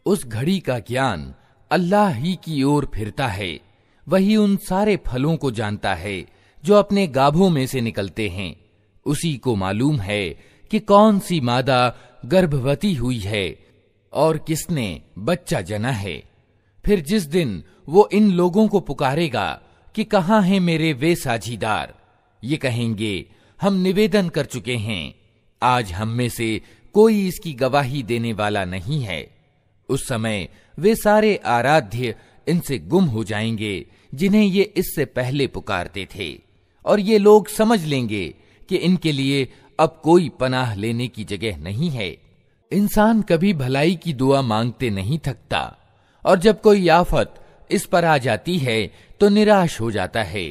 उस घड़ी का ज्ञान अल्लाह ही की ओर फिरता है। वही उन सारे फलों को जानता है जो अपने गाभों में से निकलते हैं। उसी को मालूम है कि कौन सी मादा गर्भवती हुई है और किसने बच्चा जना है। फिर जिस दिन वो इन लोगों को पुकारेगा कि कहाँ हैं मेरे वे साझीदार, ये कहेंगे हम निवेदन कर चुके हैं, आज हम में से कोई इसकी गवाही देने वाला नहीं है। उस समय वे सारे आराध्य इनसे गुम हो जाएंगे जिन्हें ये इससे पहले पुकारते थे, और ये लोग समझ लेंगे कि इनके लिए अब कोई पनाह लेने की जगह नहीं है। इंसान कभी भलाई की दुआ मांगते नहीं थकता, और जब कोई आफत इस पर आ जाती है तो निराश हो जाता है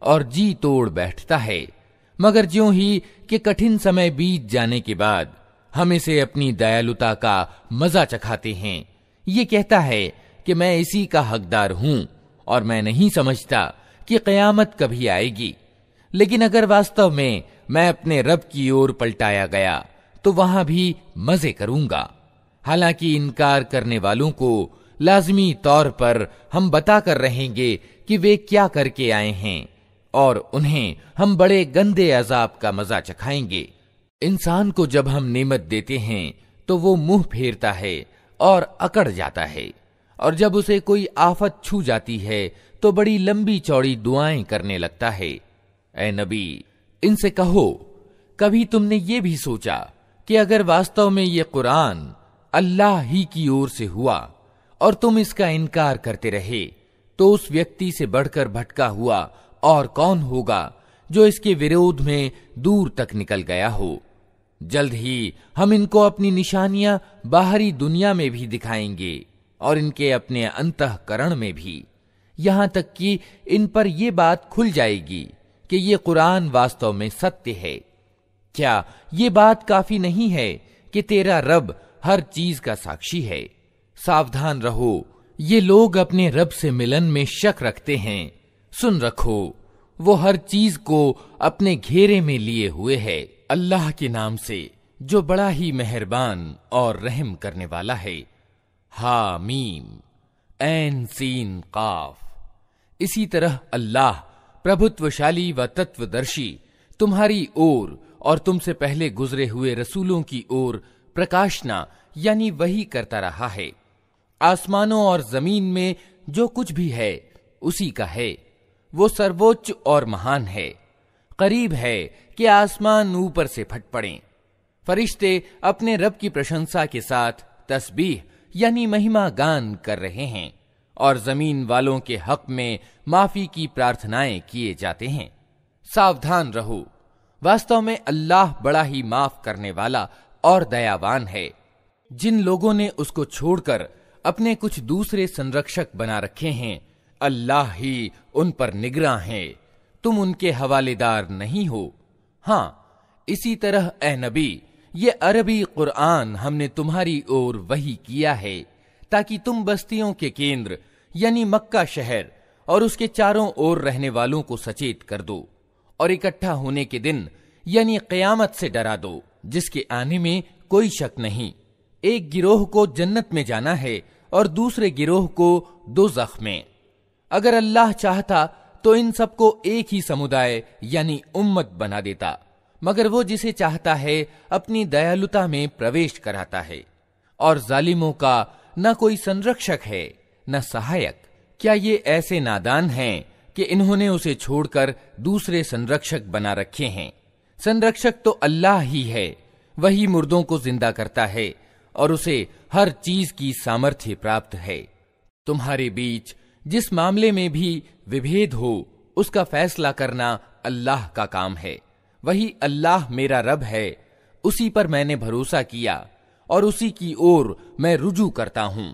और जी तोड़ बैठता है। मगर ज्यों ही कि कठिन समय बीत जाने के बाद हम इसे अपनी दयालुता का मजा चखाते हैं, ये कहता है कि मैं इसी का हकदार हूं और मैं नहीं समझता कि कयामत कभी आएगी। लेकिन अगर वास्तव में मैं अपने रब की ओर पलटाया गया तो वहां भी मजे करूंगा। हालांकि इनकार करने वालों को लाजमी तौर पर हम बताकर रहेंगे कि वे क्या करके आए हैं, और उन्हें हम बड़े गंदे अजाब का मजा चखाएंगे। इंसान को जब हम नेमत देते हैं तो वो मुंह फेरता है और अकड़ जाता है, और जब उसे कोई आफत छू जाती है तो बड़ी लंबी चौड़ी दुआएं करने लगता है। ऐ नबी, इनसे कहो, कभी तुमने ये भी सोचा कि अगर वास्तव में ये कुरान अल्लाह ही की ओर से हुआ और तुम इसका इनकार करते रहे, तो उस व्यक्ति से बढ़कर भटका हुआ और कौन होगा जो इसके विरोध में दूर तक निकल गया हो। जल्द ही हम इनको अपनी निशानियां बाहरी दुनिया में भी दिखाएंगे और इनके अपने अंतःकरण में भी, यहां तक कि इन पर यह बात खुल जाएगी कि ये कुरान वास्तव में सत्य है। क्या ये बात काफी नहीं है कि तेरा रब हर चीज का साक्षी है? सावधान रहो, ये लोग अपने रब से मिलन में शक रखते हैं। सुन रखो, वो हर चीज को अपने घेरे में लिए हुए है। अल्लाह के नाम से जो बड़ा ही मेहरबान और रहम करने वाला है। हा मीम ऐन सीन काफ। इसी तरह अल्लाह प्रभुत्वशाली व तत्वदर्शी तुम्हारी ओर और तुमसे पहले गुजरे हुए रसूलों की ओर प्रकाशना यानी वही करता रहा है। आसमानों और जमीन में जो कुछ भी है उसी का है। वो सर्वोच्च और महान है। करीब है कि आसमान ऊपर से फट पड़ें। फरिश्ते अपने रब की प्रशंसा के साथ तस्बीह यानी महिमा गान कर रहे हैं, और जमीन वालों के हक में माफी की प्रार्थनाएं किए जाते हैं। सावधान रहो, वास्तव में अल्लाह बड़ा ही माफ करने वाला और दयावान है। जिन लोगों ने उसको छोड़कर अपने कुछ दूसरे संरक्षक बना रखे हैं, अल्लाह ही उन पर निगरां है, तुम उनके हवालेदार नहीं हो। हां, इसी तरह ए नबी, ये अरबी कुरान हमने तुम्हारी ओर वही किया है ताकि तुम बस्तियों के केंद्र यानी मक्का शहर और उसके चारों ओर रहने वालों को सचेत कर दो, और इकट्ठा होने के दिन यानी क़यामत से डरा दो, जिसके आने में कोई शक नहीं। एक गिरोह को जन्नत में जाना है और दूसरे गिरोह को दोज़ख में। अगर अल्लाह चाहता तो इन सबको एक ही समुदाय यानी उम्मत बना देता, मगर वो जिसे चाहता है अपनी दयालुता में प्रवेश कराता है, और जालिमों का न कोई संरक्षक है न सहायक। क्या ये ऐसे नादान हैं कि इन्होंने उसे छोड़कर दूसरे संरक्षक बना रखे हैं? संरक्षक तो अल्लाह ही है, वही मुर्दों को जिंदा करता है और उसे हर चीज की सामर्थ्य प्राप्त है। तुम्हारे बीच जिस मामले में भी विभेद हो उसका फैसला करना अल्लाह का काम है। वही अल्लाह मेरा रब है, उसी पर मैंने भरोसा किया और उसी की ओर मैं रुजू करता हूं।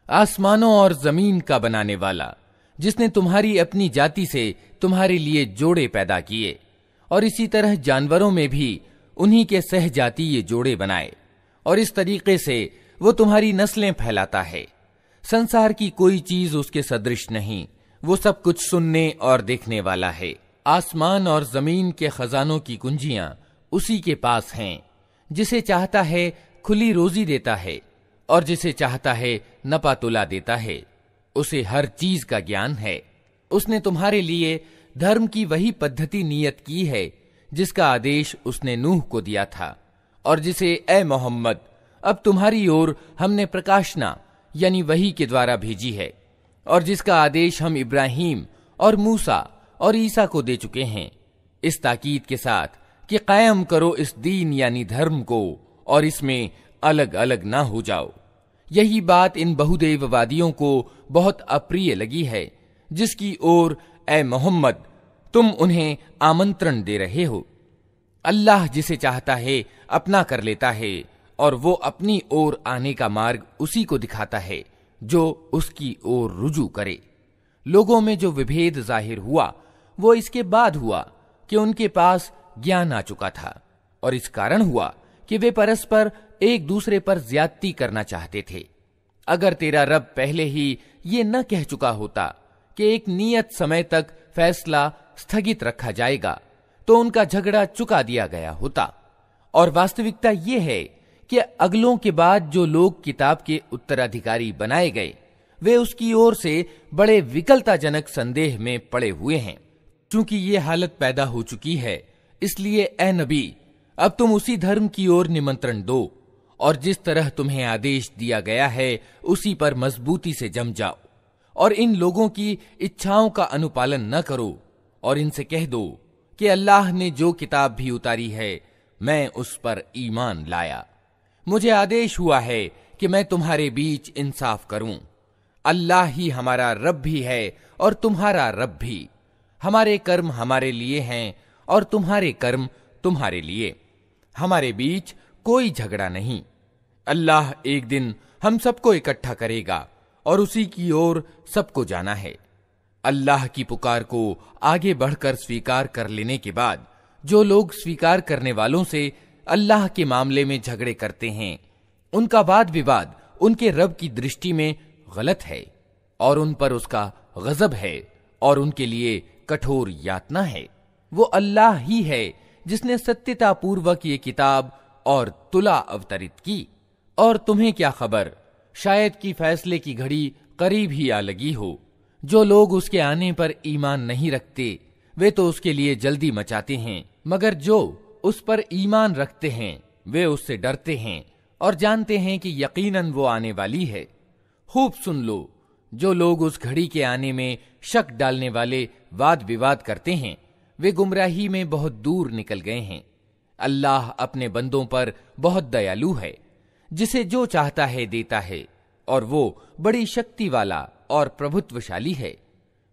आसमानों और जमीन का बनाने वाला, जिसने तुम्हारी अपनी जाति से तुम्हारे लिए जोड़े पैदा किए, और इसी तरह जानवरों में भी उन्हीं के सहजातीय जोड़े बनाए, और इस तरीके से वो तुम्हारी नस्लें फैलाता है। संसार की कोई चीज उसके सदृश नहीं, वो सब कुछ सुनने और देखने वाला है। आसमान और जमीन के खजानों की कुंजियां उसी के पास हैं, जिसे चाहता है खुली रोजी देता है और जिसे चाहता है नपा तुला देता है। उसे हर चीज का ज्ञान है। उसने तुम्हारे लिए धर्म की वही पद्धति नियत की है जिसका आदेश उसने नूह को दिया था, और जिसे ए मोहम्मद अब तुम्हारी ओर हमने प्रकाशना यानी वही के द्वारा भेजी है, और जिसका आदेश हम इब्राहिम और मूसा और ईसा को दे चुके हैं, इस ताकीद के साथ कि कायम करो इस दीन यानी धर्म को और इसमें अलग अलग ना हो जाओ। यही बात इन बहुदेववादियों को बहुत अप्रिय लगी है, जिसकी ओर ए मोहम्मद तुम उन्हें आमंत्रण दे रहे हो। अल्लाह जिसे चाहता है अपना कर लेता है, और वो अपनी ओर आने का मार्ग उसी को दिखाता है जो उसकी ओर रुजू करे। लोगों में जो विभेद जाहिर हुआ वो इसके बाद हुआ कि उनके पास ज्ञान आ चुका था, और इस कारण हुआ कि वे परस्पर एक दूसरे पर ज्यादती करना चाहते थे। अगर तेरा रब पहले ही ये न कह चुका होता कि एक नियत समय तक फैसला स्थगित रखा जाएगा, तो उनका झगड़ा चुका दिया गया होता। और वास्तविकता ये है कि अगलों के बाद जो लोग किताब के उत्तराधिकारी बनाए गए, वे उसकी ओर से बड़े विकलताजनक संदेह में पड़े हुए हैं। चूंकि ये हालत पैदा हो चुकी है, इसलिए ए नबी अब तुम उसी धर्म की ओर निमंत्रण दो, और जिस तरह तुम्हें आदेश दिया गया है उसी पर मजबूती से जम जाओ, और इन लोगों की इच्छाओं का अनुपालन न करो, और इनसे कह दो कि अल्लाह ने जो किताब भी उतारी है मैं उस पर ईमान लाया। मुझे आदेश हुआ है कि मैं तुम्हारे बीच इंसाफ करूं। अल्लाह ही हमारा रब भी है और तुम्हारा रब भी। हमारे कर्म हमारे लिए हैं और तुम्हारे कर्म तुम्हारे लिए। हमारे बीच कोई झगड़ा नहीं। अल्लाह एक दिन हम सबको इकट्ठा करेगा और उसी की ओर सबको जाना है। अल्लाह की पुकार को आगे बढ़कर स्वीकार कर लेने के बाद जो लोग स्वीकार करने वालों से अल्लाह के मामले में झगड़े करते हैं, उनका वाद विवाद उनके रब की दृष्टि में गलत है, और उन पर उसका गजब है, और उनके लिए कठोर यातना है। वो अल्लाह ही है जिसने सत्यतापूर्वक ये किताब और तुला अवतरित की। और तुम्हें क्या खबर, शायद कि फैसले की घड़ी करीब ही आ लगी हो। जो लोग उसके आने पर ईमान नहीं रखते वे तो उसके लिए जल्दी मचाते हैं, मगर जो उस पर ईमान रखते हैं वे उससे डरते हैं और जानते हैं कि यकीनन वो आने वाली है। खूब सुन लो, जो लोग उस घड़ी के आने में शक डालने वाले वाद विवाद करते हैं वे गुमराही में बहुत दूर निकल गए हैं। अल्लाह अपने बंदों पर बहुत दयालु है, जिसे जो चाहता है देता है, और वो बड़ी शक्ति वाला और प्रभुत्वशाली है।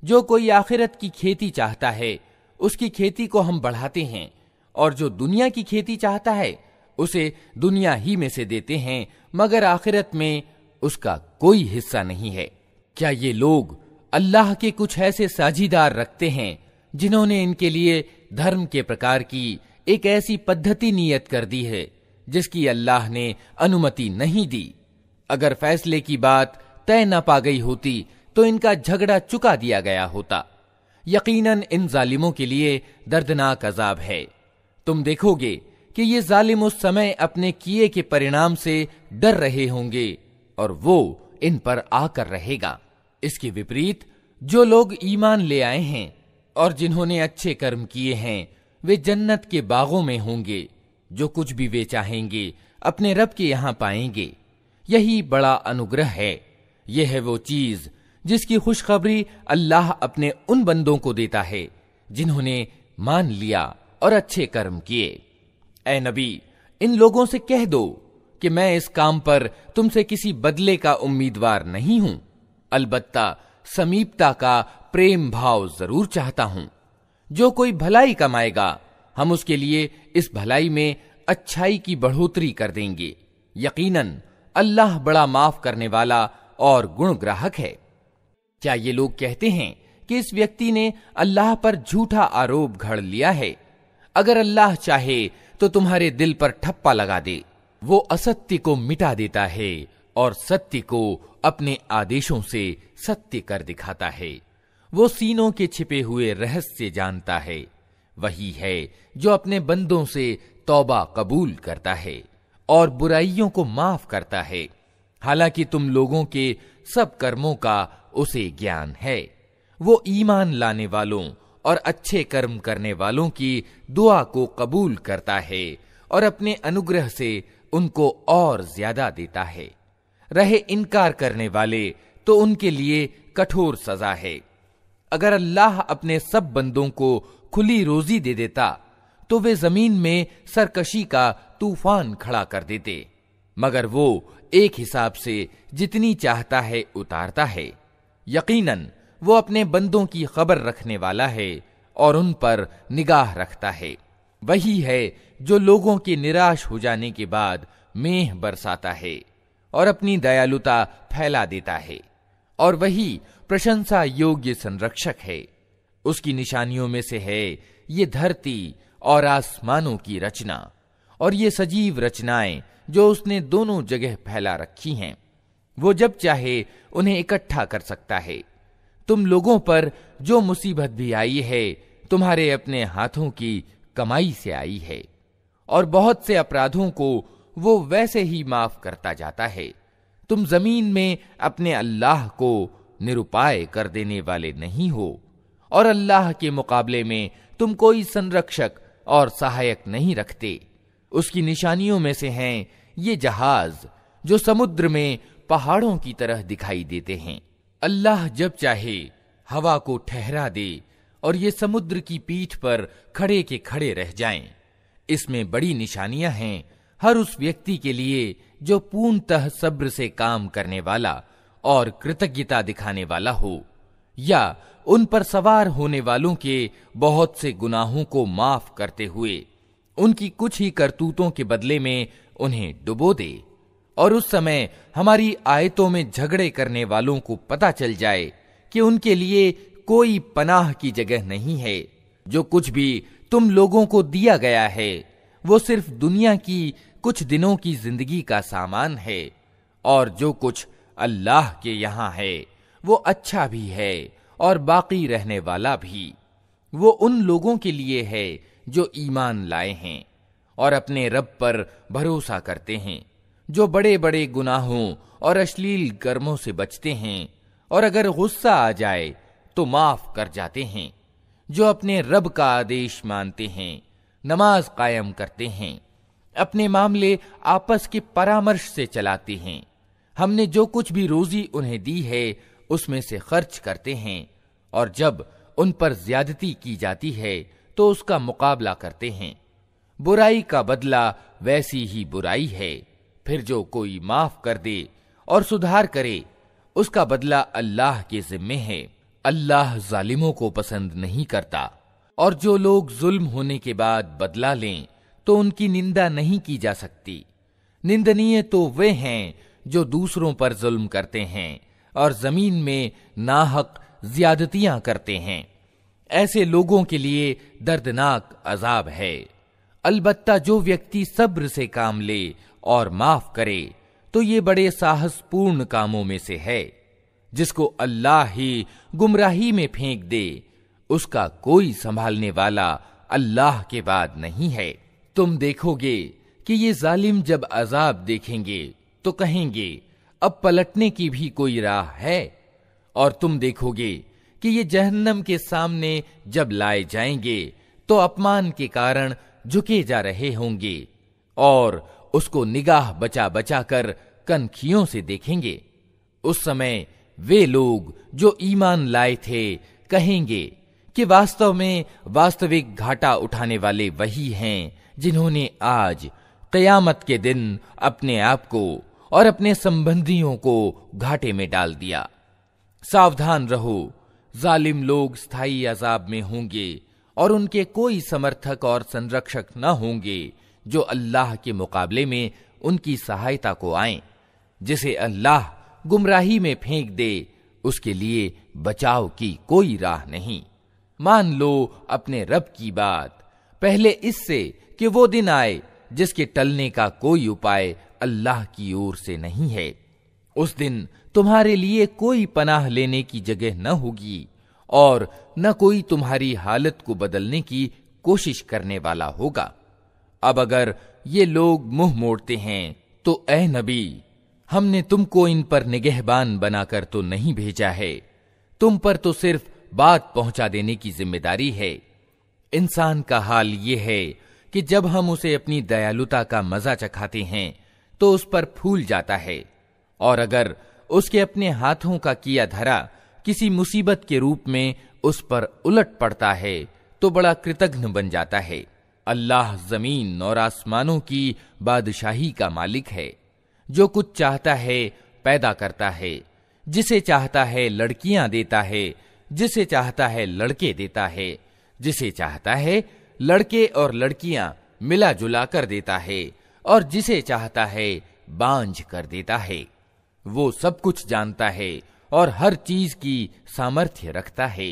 जो कोई आखिरत की खेती चाहता है उसकी खेती को हम बढ़ाते हैं, और जो दुनिया की खेती चाहता है उसे दुनिया ही में से देते हैं, मगर आखिरत में उसका कोई हिस्सा नहीं है। क्या ये लोग अल्लाह के कुछ ऐसे साझीदार रखते हैं जिन्होंने इनके लिए धर्म के प्रकार की एक ऐसी पद्धति नियत कर दी है जिसकी अल्लाह ने अनुमति नहीं दी? अगर फैसले की बात तय न पा गई होती तो इनका झगड़ा चुका दिया गया होता। यकीनन इन जालिमों के लिए दर्दनाक अजाब है। तुम देखोगे कि ये जालिम उस समय अपने किए के परिणाम से डर रहे होंगे और वो इन पर आकर रहेगा। इसके विपरीत जो लोग ईमान ले आए हैं और जिन्होंने अच्छे कर्म किए हैं वे जन्नत के बागों में होंगे। जो कुछ भी वे चाहेंगे अपने रब के यहां पाएंगे। यही बड़ा अनुग्रह है। यह है वो चीज जिसकी खुशखबरी अल्लाह अपने उन बंदों को देता है जिन्होंने मान लिया और अच्छे कर्म किए। ऐ नबी, इन लोगों से कह दो कि मैं इस काम पर तुमसे किसी बदले का उम्मीदवार नहीं हूं, अलबत्ता समीपता का प्रेम भाव जरूर चाहता हूं। जो कोई भलाई कमाएगा हम उसके लिए इस भलाई में अच्छाई की बढ़ोतरी कर देंगे। यकीनन अल्लाह बड़ा माफ करने वाला और गुणग्राहक है। क्या ये लोग कहते हैं कि इस व्यक्ति ने अल्लाह पर झूठा आरोप घड़ लिया है? अगर अल्लाह चाहे तो तुम्हारे दिल पर ठप्पा लगा दे। वो असत्य को मिटा देता है और सत्य को अपने आदेशों से सत्य कर दिखाता है। वो सीनों के छिपे हुए रहस्य जानता है। वही है जो अपने बंदों से तौबा कबूल करता है और बुराइयों को माफ करता है। हालांकि तुम लोगों के सब कर्मों का उसे ज्ञान है। वो ईमान लाने वालों और अच्छे कर्म करने वालों की दुआ को कबूल करता है और अपने अनुग्रह से उनको और ज्यादा देता है। रहे इनकार करने वाले तो उनके लिए कठोर सजा है। अगर अल्लाह अपने सब बंदों को खुली रोजी दे देता तो वे जमीन में सरकशी का तूफान खड़ा कर देते, मगर वो एक हिसाब से जितनी चाहता है उतारता है। यकीनन वो अपने बंदों की खबर रखने वाला है और उन पर निगाह रखता है। वही है जो लोगों के निराश हो जाने के बाद मेह बरसाता है और अपनी दयालुता फैला देता है, और वही प्रशंसा योग्य संरक्षक है। उसकी निशानियों में से है ये धरती और आसमानों की रचना और ये सजीव रचनाएं जो उसने दोनों जगह फैला रखी हैं। वो जब चाहे उन्हें इकट्ठा कर सकता है। तुम लोगों पर जो मुसीबत भी आई है तुम्हारे अपने हाथों की कमाई से आई है, और बहुत से अपराधों को वो वैसे ही माफ करता जाता है। तुम जमीन में अपने अल्लाह को निरुपाय कर देने वाले नहीं हो, और अल्लाह के मुकाबले में तुम कोई संरक्षक और सहायक नहीं रखते। उसकी निशानियों में से हैं ये जहाज जो समुद्र में पहाड़ों की तरह दिखाई देते हैं। अल्लाह जब चाहे हवा को ठहरा दे और ये समुद्र की पीठ पर खड़े के खड़े रह जाएं। इसमें बड़ी निशानियां हैं हर उस व्यक्ति के लिए जो पूर्णतः सब्र से काम करने वाला और कृतज्ञता दिखाने वाला हो, या उन पर सवार होने वालों के बहुत से गुनाहों को माफ करते हुए उनकी कुछ ही करतूतों के बदले में उन्हें डुबो दे। और उस समय हमारी आयतों में झगड़े करने वालों को पता चल जाए कि उनके लिए कोई पनाह की जगह नहीं है। जो कुछ भी तुम लोगों को दिया गया है वो सिर्फ दुनिया की कुछ दिनों की जिंदगी का सामान है, और जो कुछ अल्लाह के यहाँ है वो अच्छा भी है और बाकी रहने वाला भी। वो उन लोगों के लिए है जो ईमान लाए हैं और अपने रब पर भरोसा करते हैं, जो बड़े बड़े गुनाहों और अश्लील कर्मों से बचते हैं, और अगर गुस्सा आ जाए तो माफ कर जाते हैं, जो अपने रब का आदेश मानते हैं, नमाज कायम करते हैं, अपने मामले आपस के परामर्श से चलाते हैं। हमने जो कुछ भी रोजी उन्हें दी है उसमें से खर्च करते हैं, और जब उन पर ज्यादती की जाती है तो उसका मुकाबला करते हैं। बुराई का बदला वैसी ही बुराई है, फिर जो कोई माफ कर दे और सुधार करे उसका बदला अल्लाह के जिम्मे है। अल्लाह जालिमों को पसंद नहीं करता, और जो लोग जुल्म होने के बाद बदला लें तो उनकी निंदा नहीं की जा सकती। निंदनीय तो वे हैं जो दूसरों पर जुल्म करते हैं और जमीन में नाहक ज्यादतियां करते हैं। ऐसे लोगों के लिए दर्दनाक अजाब है। अलबत्ता जो व्यक्ति सब्र से काम ले और माफ करे तो ये बड़े साहसपूर्ण कामों में से है। जिसको अल्लाह ही गुमराही में फेंक दे उसका कोई संभालने वाला अल्लाह के बाद नहीं है। तुम देखोगे कि ये जालिम जब अजाब देखेंगे तो कहेंगे अब पलटने की भी कोई राह है, और तुम देखोगे कि ये जहन्नम के सामने जब लाए जाएंगे तो अपमान के कारण झुके जा रहे होंगे और उसको निगाह बचा बचा कर कनखियों से देखेंगे। उस समय वे लोग जो ईमान लाए थे कहेंगे कि वास्तव में वास्तविक घाटा उठाने वाले वही हैं जिन्होंने आज क़यामत के दिन अपने आप को और अपने संबंधियों को घाटे में डाल दिया। सावधान रहो, जालिम लोग स्थायी अजाब में होंगे और उनके कोई समर्थक और संरक्षक न होंगे जो अल्लाह के मुकाबले में उनकी सहायता को आए। जिसे अल्लाह गुमराही में फेंक दे उसके लिए बचाव की कोई राह नहीं। मान लो अपने रब की बात पहले इससे कि वो दिन आए जिसके टलने का कोई उपाय अल्लाह की ओर से नहीं है। उस दिन तुम्हारे लिए कोई पनाह लेने की जगह न होगी और न कोई तुम्हारी हालत को बदलने की कोशिश करने वाला होगा। अब अगर ये लोग मुंह मोड़ते हैं तो ए नबी, हमने तुमको इन पर निगहबान बनाकर तो नहीं भेजा है, तुम पर तो सिर्फ बात पहुंचा देने की जिम्मेदारी है। इंसान का हाल ये है कि जब हम उसे अपनी दयालुता का मजा चखाते हैं तो उस पर फूल जाता है, और अगर उसके अपने हाथों का किया धरा किसी मुसीबत के रूप में उस पर उलट पड़ता है तो बड़ा कृतघ्न बन जाता है। अल्लाह जमीन और आसमानों की बादशाही का मालिक है। जो कुछ चाहता है पैदा करता है, जिसे चाहता है लड़कियां देता है, जिसे चाहता है लड़के देता है, जिसे चाहता है लड़के और लड़कियां मिला जुला कर देता है, और जिसे चाहता है बांझ कर देता है। वो सब कुछ जानता है और हर चीज की सामर्थ्य रखता है।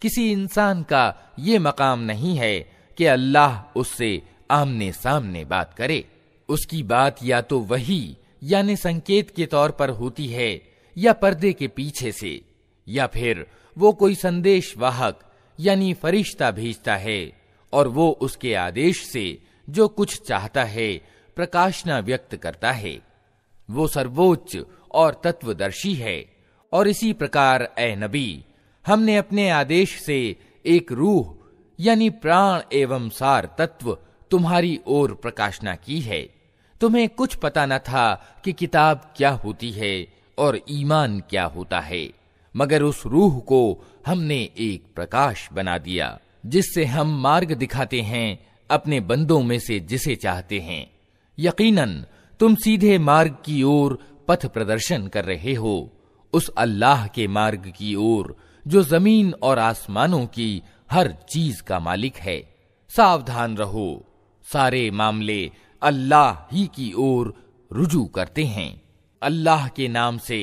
किसी इंसान का ये मकाम नहीं है कि अल्लाह उससे आमने सामने बात करे। उसकी बात या तो वही यानी संकेत के तौर पर होती है या पर्दे के पीछे से, या फिर वो कोई संदेश वाहक यानी फरिश्ता भेजता है और वो उसके आदेश से जो कुछ चाहता है प्रकाशना व्यक्त करता है। वो सर्वोच्च और तत्वदर्शी है। और इसी प्रकार ए नबी, हमने अपने आदेश से एक रूह यानी प्राण एवं सार तत्व तुम्हारी ओर प्रकाशना की है। तुम्हें कुछ पता न था कि किताब क्या होती है और ईमान क्या होता है, मगर उस रूह को हमने एक प्रकाश बना दिया, जिससे हम मार्ग दिखाते हैं अपने बंदों में से जिसे चाहते हैं। यकीनन तुम सीधे मार्ग की ओर पथ प्रदर्शन कर रहे हो, उस अल्लाह के मार्ग की ओर जो जमीन और आसमानों की हर चीज का मालिक है। सावधान रहो, सारे मामले अल्लाह ही की ओर रुजू करते हैं। अल्लाह के नाम से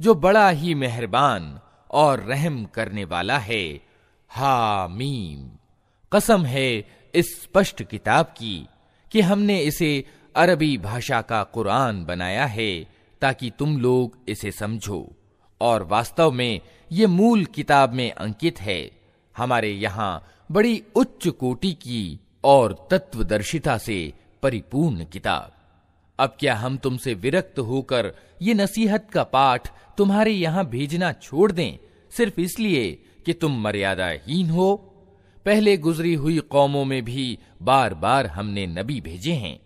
जो बड़ा ही मेहरबान और रहम करने वाला है। हामीम। कसम है इस स्पष्ट किताब की कि हमने इसे अरबी भाषा का कुरान बनाया है ताकि तुम लोग इसे समझो, और वास्तव में ये मूल किताब में अंकित है। हमारे यहाँ बड़ी उच्च कोटि की और तत्वदर्शिता से परिपूर्ण किताब। अब क्या हम तुमसे विरक्त होकर ये नसीहत का पाठ तुम्हारे यहाँ भेजना छोड़ दें, सिर्फ इसलिए कि तुम मर्यादाहीन हो? पहले गुजरी हुई कौमों में भी बार बार हमने नबी भेजे हैं।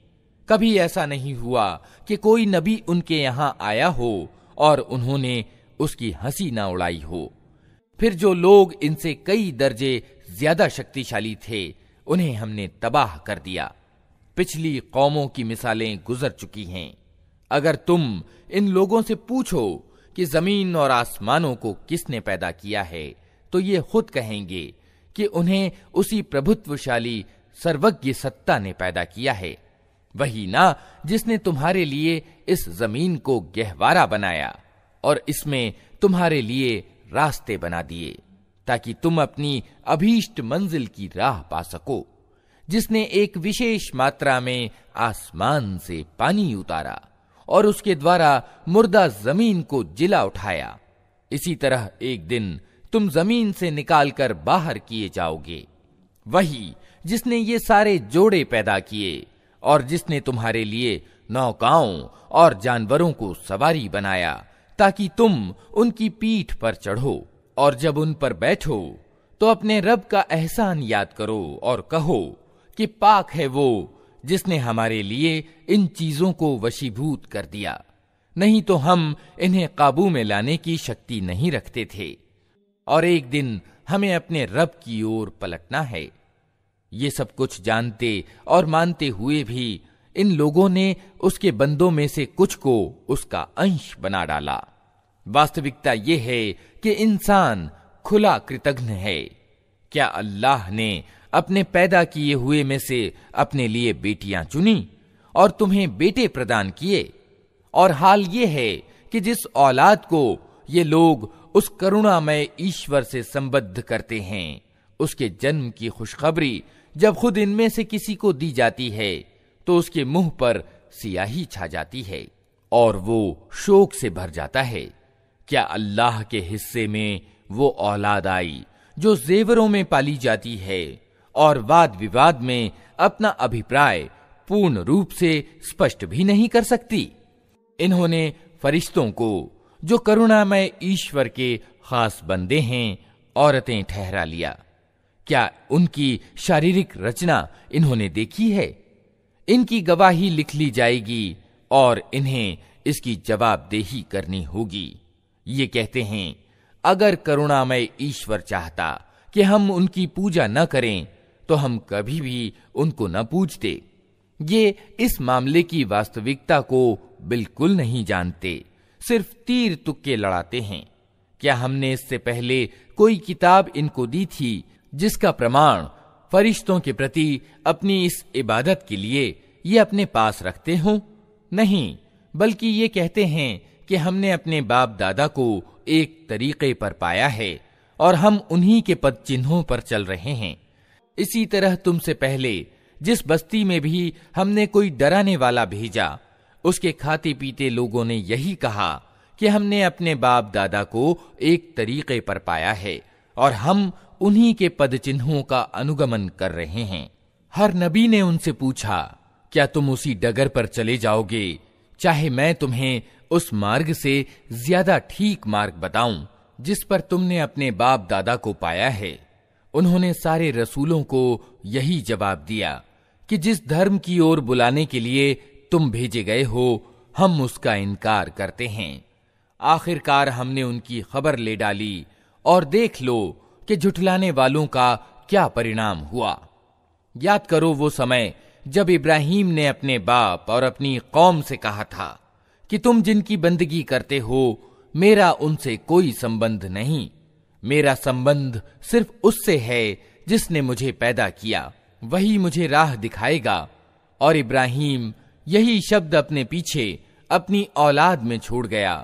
कभी ऐसा नहीं हुआ कि कोई नबी उनके यहाँ आया हो और उन्होंने उसकी हंसी ना उड़ाई हो। फिर जो लोग इनसे कई दर्जे ज्यादा शक्तिशाली थे, उन्हें हमने तबाह कर दिया। पिछली कौमों की मिसालें गुजर चुकी हैं। अगर तुम इन लोगों से पूछो कि जमीन और आसमानों को किसने पैदा किया है, तो ये खुद कहेंगे कि उन्हें उसी प्रभुत्वशाली सर्वज्ञ सत्ता ने पैदा किया है। वही ना जिसने तुम्हारे लिए इस जमीन को गहवारा बनाया और इसमें तुम्हारे लिए रास्ते बना दिए ताकि तुम अपनी अभीष्ट मंजिल की राह पा सको, जिसने एक विशेष मात्रा में आसमान से पानी उतारा और उसके द्वारा मुर्दा जमीन को जिला उठाया। इसी तरह एक दिन तुम जमीन से निकालकर बाहर किए जाओगे। वही जिसने ये सारे जोड़े पैदा किए और जिसने तुम्हारे लिए नौकाओं और जानवरों को सवारी बनाया ताकि तुम उनकी पीठ पर चढ़ो, और जब उन पर बैठो तो अपने रब का एहसान याद करो और कहो कि पाक है वो जिसने हमारे लिए इन चीजों को वशीभूत कर दिया, नहीं तो हम इन्हें काबू में लाने की शक्ति नहीं रखते थे, और एक दिन हमें अपने रब की ओर पलटना है। ये सब कुछ जानते और मानते हुए भी इन लोगों ने उसके बंदों में से कुछ को उसका अंश बना डाला। वास्तविकता ये है कि इंसान खुला कृतघ्न है। क्या अल्लाह ने अपने पैदा किए हुए में से अपने लिए बेटियां चुनी और तुम्हें बेटे प्रदान किए? और हाल ये है कि जिस औलाद को ये लोग उस करुणामय ईश्वर से संबद्ध करते हैं, उसके जन्म की खुशखबरी जब खुद इनमें से किसी को दी जाती है तो उसके मुंह पर सियाही छा जाती है और वो शोक से भर जाता है। क्या अल्लाह के हिस्से में वो औलाद आई जो जेवरों में पाली जाती है और वाद विवाद में अपना अभिप्राय पूर्ण रूप से स्पष्ट भी नहीं कर सकती? इन्होंने फरिश्तों को, जो करुणामय ईश्वर के खास बंदे हैं, औरतें ठहरा लिया। क्या उनकी शारीरिक रचना इन्होंने देखी है? इनकी गवाही लिख ली जाएगी और इन्हें इसकी जवाबदेही करनी होगी। ये कहते हैं, अगर करुणामय ईश्वर चाहता कि हम उनकी पूजा न करें तो हम कभी भी उनको न पूजते। ये इस मामले की वास्तविकता को बिल्कुल नहीं जानते, सिर्फ तीर तुक्के लड़ाते हैं। क्या हमने इससे पहले कोई किताब इनको दी थी जिसका प्रमाण फरिश्तों के प्रति अपनी इस इबादत के लिए ये अपने पास रखते हों? नहीं, बल्कि ये कहते हैं कि हमने अपने बाप दादा को एक तरीके पर पाया है और हम उन्हीं के पद चिन्हों पर चल रहे हैं। इसी तरह तुमसे पहले जिस बस्ती में भी हमने कोई डराने वाला भेजा, उसके खाते पीते लोगों ने यही कहा कि हमने अपने बाप दादा को एक तरीके पर पाया है और हम उन्हीं के पद चिन्हों का अनुगमन कर रहे हैं। हर नबी ने उनसे पूछा, क्या तुम उसी डगर पर चले जाओगे, चाहे मैं तुम्हें उस मार्ग से ज्यादा ठीक मार्ग बताऊं जिस पर तुमने अपने बाप दादा को पाया है? उन्होंने सारे रसूलों को यही जवाब दिया कि जिस धर्म की ओर बुलाने के लिए तुम भेजे गए हो, हम उसका इनकार करते हैं। आखिरकार हमने उनकी खबर ले डाली और देख लो कि झुठलाने वालों का क्या परिणाम हुआ। याद करो वो समय जब इब्राहीम ने अपने बाप और अपनी कौम से कहा था कि तुम जिनकी बंदगी करते हो, मेरा उनसे कोई संबंध नहीं, मेरा संबंध सिर्फ उससे है जिसने मुझे पैदा किया, वही मुझे राह दिखाएगा। और इब्राहीम यही शब्द अपने पीछे अपनी औलाद में छोड़ गया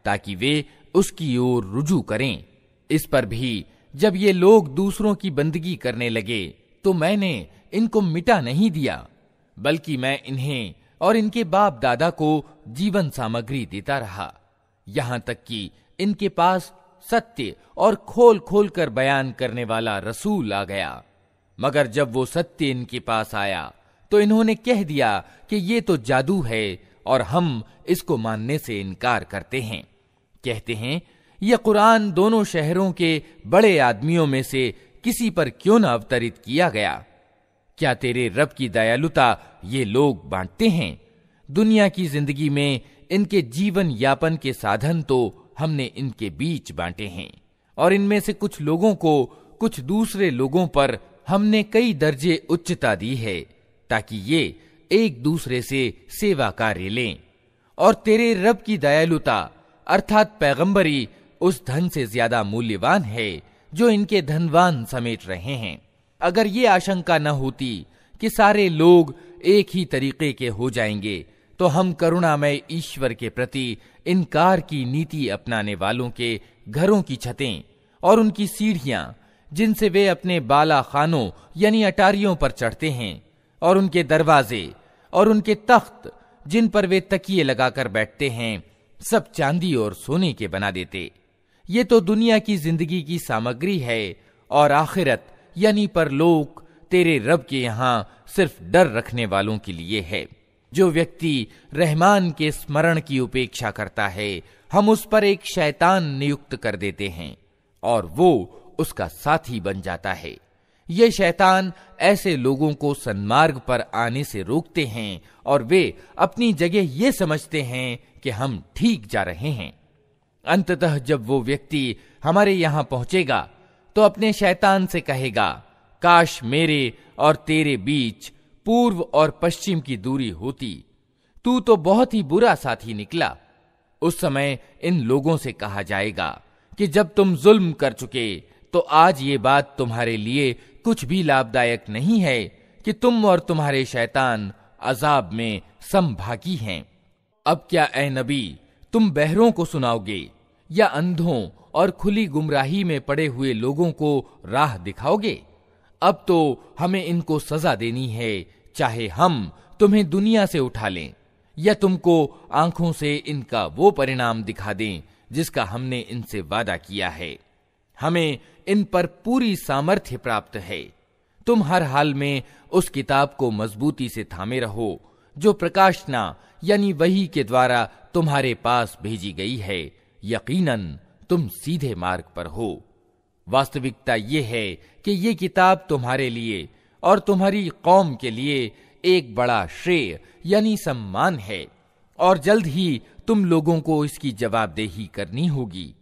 ताकि वे उसकी ओर रुजू करें। इस पर भी जब ये लोग दूसरों की बंदगी करने लगे तो मैंने इनको मिटा नहीं दिया, बल्कि मैं इन्हें और इनके बाप दादा को जीवन सामग्री देता रहा, यहां तक कि इनके पास सत्य और खोल खोल कर बयान करने वाला रसूल आ गया। मगर जब वो सत्य इनके पास आया तो इन्होंने कह दिया कि ये तो जादू है और हम इसको मानने से इनकार करते हैं। कहते हैं, यह कुरान दोनों शहरों के बड़े आदमियों में से किसी पर क्यों न अवतरित किया गया? क्या तेरे रब की दयालुता ये लोग बांटते हैं? दुनिया की जिंदगी में इनके जीवन यापन के साधन तो हमने इनके बीच बांटे हैं और इनमें से कुछ लोगों को कुछ दूसरे लोगों पर हमने कई दर्जे उच्चता दी है ताकि ये एक दूसरे से सेवा कार्य लें। और तेरे रब की दयालुता अर्थात पैगंबरी उस धन से ज्यादा मूल्यवान है जो इनके धनवान समेट रहे हैं। अगर ये आशंका न होती कि सारे लोग एक ही तरीके के हो जाएंगे तो हम करुणामय ईश्वर के प्रति इनकार की नीति अपनाने वालों के घरों की छतें और उनकी सीढ़ियां जिनसे वे अपने बाला खानों यानी अटारियों पर चढ़ते हैं और उनके दरवाजे और उनके तख्त जिन पर वे तकिए लगाकर बैठते हैं, सब चांदी और सोने के बना देते। ये तो दुनिया की जिंदगी की सामग्री है और आखिरत यानी परलोक तेरे रब के यहां सिर्फ डर रखने वालों के लिए है। जो व्यक्ति रहमान के स्मरण की उपेक्षा करता है, हम उस पर एक शैतान नियुक्त कर देते हैं और वो उसका साथी बन जाता है। ये शैतान ऐसे लोगों को सन्मार्ग पर आने से रोकते हैं और वे अपनी जगह ये समझते हैं कि हम ठीक जा रहे हैं। अंततः जब वो व्यक्ति हमारे यहां पहुंचेगा तो अपने शैतान से कहेगा, काश मेरे और तेरे बीच पूर्व और पश्चिम की दूरी होती, तू तो बहुत ही बुरा साथी निकला। उस समय इन लोगों से कहा जाएगा कि जब तुम जुल्म कर चुके तो आज ये बात तुम्हारे लिए कुछ भी लाभदायक नहीं है कि तुम और तुम्हारे शैतान अजाब में समभागी हैं। अब क्या ए नबी, तुम बहरों को सुनाओगे या अंधों और खुली गुमराही में पड़े हुए लोगों को राह दिखाओगे? अब तो हमें इनको सजा देनी है, चाहे हम तुम्हें दुनिया से उठा लें या तुमको आंखों से इनका वो परिणाम दिखा दें जिसका हमने इनसे वादा किया है। हमें इन पर पूरी सामर्थ्य प्राप्त है। तुम हर हाल में उस किताब को मजबूती से थामे रहो जो प्रकाशना यानी वही के द्वारा तुम्हारे पास भेजी गई है, यकीनन तुम सीधे मार्ग पर हो। वास्तविकता ये है कि ये किताब तुम्हारे लिए और तुम्हारी कौम के लिए एक बड़ा श्रेय यानी सम्मान है, और जल्द ही तुम लोगों को इसकी जवाबदेही करनी होगी।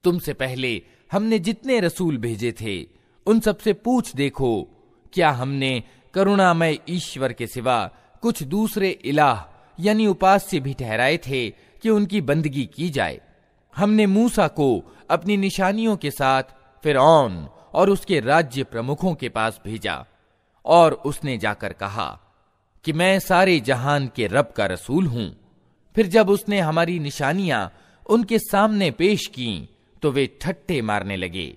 तुमसे पहले हमने जितने रसूल भेजे थे उन सबसे पूछ देखो, क्या हमने करुणामय ईश्वर के सिवा कुछ दूसरे इलाह यानी उपास्य भी ठहराए थे कि उनकी बंदगी की जाए। हमने मूसा को अपनी निशानियों के साथ फिरौन और उसके राज्य प्रमुखों के पास भेजा, और उसने जाकर कहा कि मैं सारे जहान के रब का रसूल हूं। फिर जब उसने हमारी निशानियां उनके सामने पेश की तो वे ठट्ठे मारने लगे।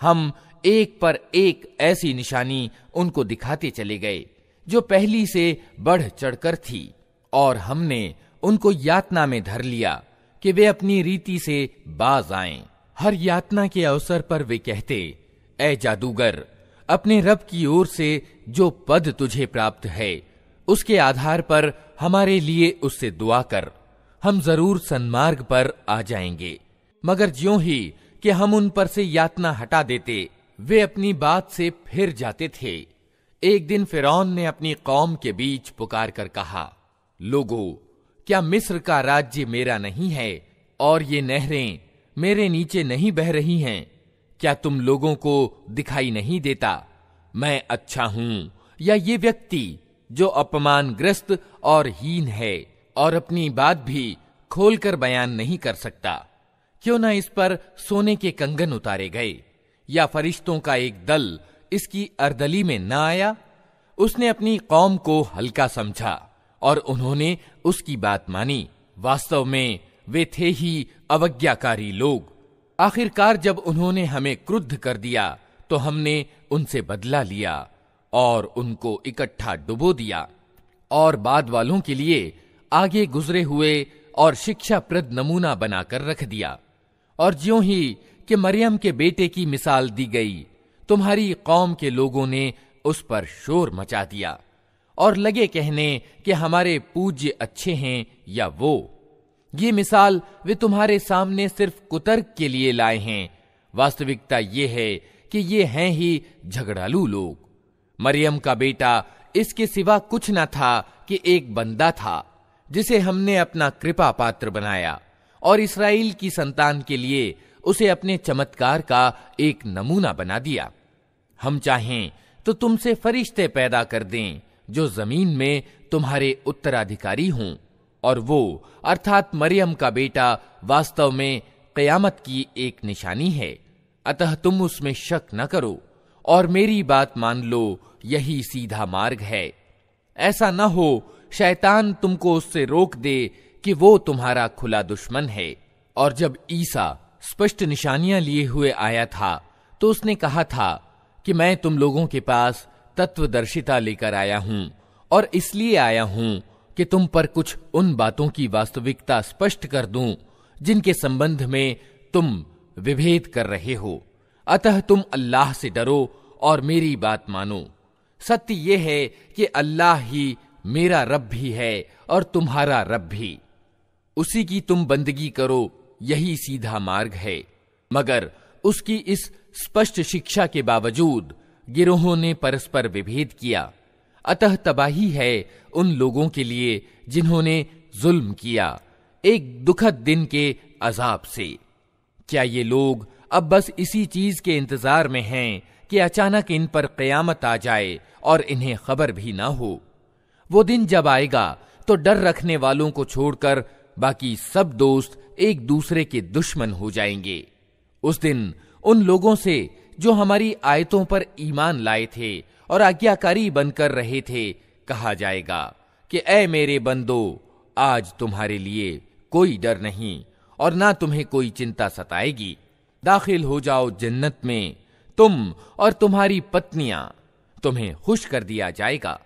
हम एक पर एक ऐसी निशानी उनको दिखाते चले गए जो पहली से बढ़ चढ़कर थी, और हमने उनको यातना में धर लिया कि वे अपनी रीति से बाज आएं। हर यातना के अवसर पर वे कहते, ऐ जादूगर, अपने रब की ओर से जो पद तुझे प्राप्त है उसके आधार पर हमारे लिए उससे दुआ कर, हम जरूर सन्मार्ग पर आ जाएंगे। मगर ज्यों ही कि हम उन पर से यातना हटा देते, वे अपनी बात से फिर जाते थे। एक दिन फिरौन ने अपनी कौम के बीच पुकार कर कहा, लोगों, क्या मिस्र का राज्य मेरा नहीं है और ये नहरें मेरे नीचे नहीं बह रही हैं? क्या तुम लोगों को दिखाई नहीं देता मैं अच्छा हूं, या ये व्यक्ति जो अपमानग्रस्त और हीन है और अपनी बात भी खोलकर बयान नहीं कर सकता? क्यों ना इस पर सोने के कंगन उतारे गए, या फरिश्तों का एक दल इसकी अर्दली में न आया? उसने अपनी कौम को हल्का समझा और उन्होंने उसकी बात मानी। वास्तव में वे थे ही अवज्ञाकारी लोग। आखिरकार जब उन्होंने हमें क्रुद्ध कर दिया तो हमने उनसे बदला लिया और उनको इकट्ठा डुबो दिया, और बाद वालों के लिए आगे गुजरे हुए और शिक्षाप्रद नमूना बनाकर रख दिया। और ज्यों ही कि मरियम के बेटे की मिसाल दी गई, तुम्हारी कौम के लोगों ने उस पर शोर मचा दिया और लगे कहने कि हमारे पूज्य अच्छे हैं या वो। ये मिसाल वे तुम्हारे सामने सिर्फ कुतर्क के लिए लाए हैं। वास्तविकता ये है कि ये हैं ही झगड़ालू लोग। मरियम का बेटा इसके सिवा कुछ न था कि एक बंदा था जिसे हमने अपना कृपा पात्र बनाया, और इस्राएल की संतान के लिए उसे अपने चमत्कार का एक नमूना बना दिया। हम चाहें तो तुमसे फरिश्ते पैदा कर दें जो जमीन में तुम्हारे उत्तराधिकारी हों, और वो अर्थात मरियम का बेटा वास्तव में क़यामत की एक निशानी है। अतः तुम उसमें शक न करो और मेरी बात मान लो, यही सीधा मार्ग है। ऐसा न हो शैतान तुमको उससे रोक दे कि वो तुम्हारा खुला दुश्मन है। और जब ईसा स्पष्ट निशानियां लिए हुए आया था तो उसने कहा था कि मैं तुम लोगों के पास तत्वदर्शिता लेकर आया हूं, और इसलिए आया हूं कि तुम पर कुछ उन बातों की वास्तविकता स्पष्ट कर दूं जिनके संबंध में तुम विभेद कर रहे हो। अतः तुम अल्लाह से डरो और मेरी बात मानो। सत्य यह है कि अल्लाह ही मेरा रब भी है और तुम्हारा रब भी। उसी की तुम बंदगी करो, यही सीधा मार्ग है। मगर उसकी इस स्पष्ट शिक्षा के बावजूद गिरोहों ने परस्पर विभेद किया। अतः तबाही है उन लोगों के लिए जिन्होंने जुल्म किया, एक दुखद दिन के अजाब से। क्या ये लोग अब बस इसी चीज के इंतजार में हैं कि अचानक इन पर क़यामत आ जाए और इन्हें खबर भी ना हो? वो दिन जब आएगा तो डर रखने वालों को छोड़कर बाकी सब दोस्त एक दूसरे के दुश्मन हो जाएंगे। उस दिन उन लोगों से जो हमारी आयतों पर ईमान लाए थे और आज्ञाकारी बनकर रहे थे कहा जाएगा कि ऐ मेरे बंदो, आज तुम्हारे लिए कोई डर नहीं और ना तुम्हें कोई चिंता सताएगी। दाखिल हो जाओ जन्नत में, तुम और तुम्हारी पत्नियां, तुम्हें खुश कर दिया जाएगा।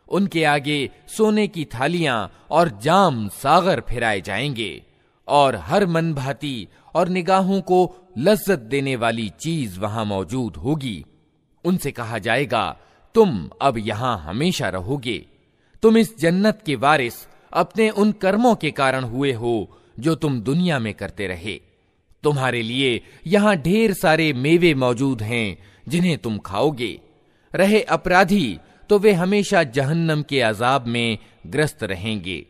उनके आगे सोने की थालियां और जाम सागर फिराए जाएंगे, और हर मन भाती और निगाहों को लज्जत देने वाली चीज वहां मौजूद होगी। उनसे कहा जाएगा, तुम अब यहां हमेशा रहोगे। तुम इस जन्नत के वारिस अपने उन कर्मों के कारण हुए हो जो तुम दुनिया में करते रहे। तुम्हारे लिए यहाँ ढेर सारे मेवे मौजूद हैं जिन्हें तुम खाओगे। रहे अपराधी तो वे हमेशा जहन्नम के अजाब में ग्रस्त रहेंगे,